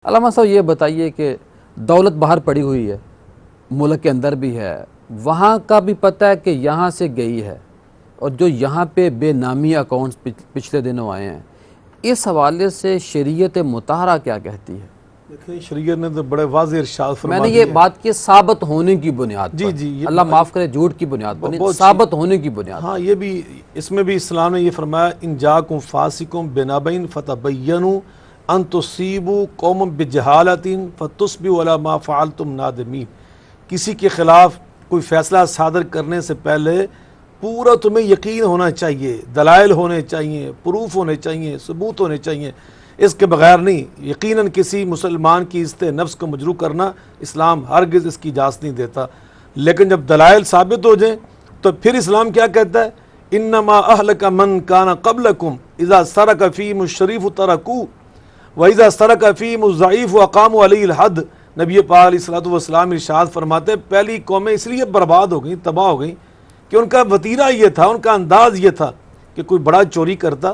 علامہ صاحب یہ بتائیے کہ دولت باہر پڑی ہوئی ہے، ملک کے اندر بھی ہے، وہاں کا بھی پتہ ہے کہ یہاں سے گئی ہے، اور جو یہاں پہ بے نامی اکاؤنٹس پچھلے دنوں آئے ہیں، اس حوالے سے شریعت مطہرہ کیا کہتی ہے؟ دیکھیں شریعت نے تو بڑے واضح ارشاد فرما میں نے یہ بات کی ثابت ہونے کی بنیاد پر، اللہ معاف کرے جھوٹ کی بنیاد پر نہیں، ثابت ہونے کی بنیاد پر۔ ہاں یہ بھی اس میں بھی اسلام نے یہ فرمایا ان جاکم فاسقم بنبأ فتبینوا ان تصیبوا قوما بجہالۃ فتصبحوا علی ما فعلتم نادمین۔ کسی کے خلاف کوئی فیصلہ صادر کرنے سے پہلے پورا تمہیں یقین ہونا چاہیے، دلائل ہونے چاہیے، پروف ہونے چاہیے، ثبوت ہونے چاہیے، اس کے بغیر نہیں۔ یقیناً کسی مسلمان کی عزت نفس کو مجروح کرنا اسلام ہرگز اس کی اجازت نہیں دیتا، لیکن جب دلائل ثابت ہو جائیں تو پھر اسلام کیا کہتا ہے؟ انما اہلک من کان قبلکم اذا سرق فیہم الشریف ترکوہ واذا سرق فیہم الضعیف اقاموا علیہ الحد۔ نبی پاک علیہ الصلوۃ والسلام ارشاد فرماتے ہیں پہلی قومیں اس لیے برباد ہو گئیں، تباہ ہو گئیں کہ ان کا وتیرہ یہ تھا، ان کا انداز یہ تھا کہ کوئی بڑا چوری کرتا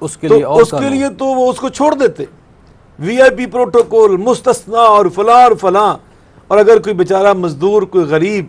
اس کے لیے تو وہ اس کو چھوڑ دیتے، وی آئی پی پروٹوکول، مستثنیٰ اور فلاں اور فلاں۔ اور اگر کوئی بیچارہ مزدور، کوئی غریب،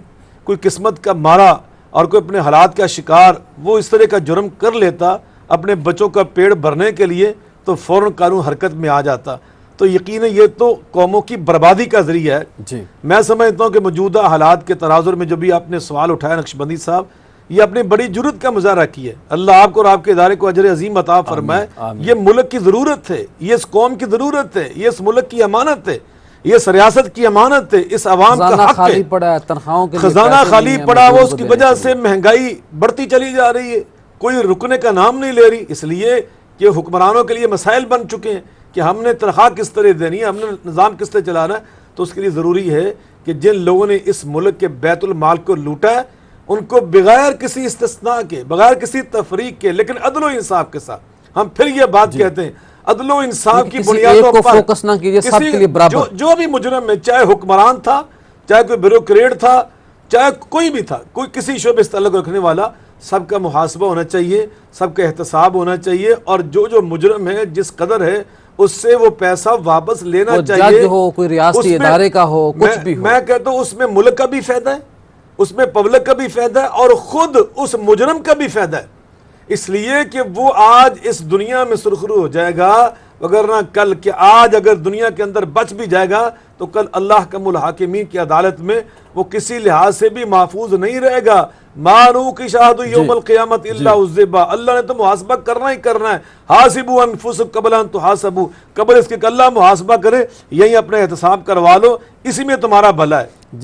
کوئی قسمت کا مارا اور کوئی اپنے حالات کا شکار وہ اس طرح کا جرم کر لیتا اپنے بچوں کا پیڑ بھرنے کے لیے، تو فوراً قانون حرکت میں آ جاتا۔ تو یقیناً یہ تو قوموں کی بربادی کا ذریعہ ہے۔ جی میں سمجھتا ہوں کہ موجودہ حالات کے تناظر میں جو بھی آپ نے سوال اٹھایا نقشبندی صاحب، یہ اپنی بڑی جرت کا مظاہرہ کی ہے۔ اللہ آپ کو اور آپ کے ادارے کو اجر عظیم عطا فرمائے۔ یہ ملک کی ضرورت ہے، یہ اس قوم کی ضرورت ہے، یہ اس ملک کی امانت ہے، یہ اس ریاست کی امانت ہے، اس عوام کا حق ہے۔ خزانہ خالی پڑا ہوا، اس کی وجہ سے مہنگائی بڑھتی چلی جا رہی ہے، کوئی رکنے کا نام نہیں لے رہی، اس لیے کہ حکمرانوں کے لیے مسائل بن چکے ہیں کہ ہم نے تنخواہ کس طرح دینی ہے، ہم نے نظام کس طرح چلانا ہے۔ تو اس کے لیے ضروری ہے کہ جن لوگوں نے اس ملک کے بیت المال کو لوٹا ہے ان کو بغیر کسی استثناء کے، بغیر کسی تفریق کے، لیکن عدل و انصاف کے ساتھ، ہم پھر یہ بات کہتے ہیں عدل و انصاف کی بنیادوں پر فوکس نہ کیجیے، سب کے لیے برابر۔ جو بھی مجرم ہے، چاہے حکمران تھا، چاہے کوئی بیوروکریٹ تھا، چاہے کوئی بھی تھا، کوئی کسی شعبے سے تعلق رکھنے والا، سب کا محاسبہ ہونا چاہیے، سب کا احتساب ہونا چاہیے، اور جو مجرم ہے جس قدر ہے اس سے وہ پیسہ واپس لینا چاہیے۔ جج ہو، کوئی ریاستی ادارے کا ہو، کچھ بھی ہو، میں کہتا ہوں اس میں ملک کا بھی فائدہ ہے، اس میں پبلک کا بھی فائدہ ہے، اور خود اس مجرم کا بھی فائدہ ہے، اس لیے کہ وہ آج اس دنیا میں سرخرو ہو جائے گا، وگرنہ کل کہ آج اگر دنیا کے اندر بچ بھی جائے گا تو کل اللہ کم الحاکمین کی عدالت میں وہ کسی لحاظ سے بھی محفوظ نہیں رہے گا۔ مانو کی شاہد یوم القیامت الا عذبا، اللہ نے تو محاسبہ کرنا ہی کرنا ہے۔ حاسبوا انفسکم قبل ان تحاسبوا، قبل اس کے کہ اللہ محاسبہ کرے، یہی اپنے احتساب کروا لو، اسی میں تمہارا بھلا ہے۔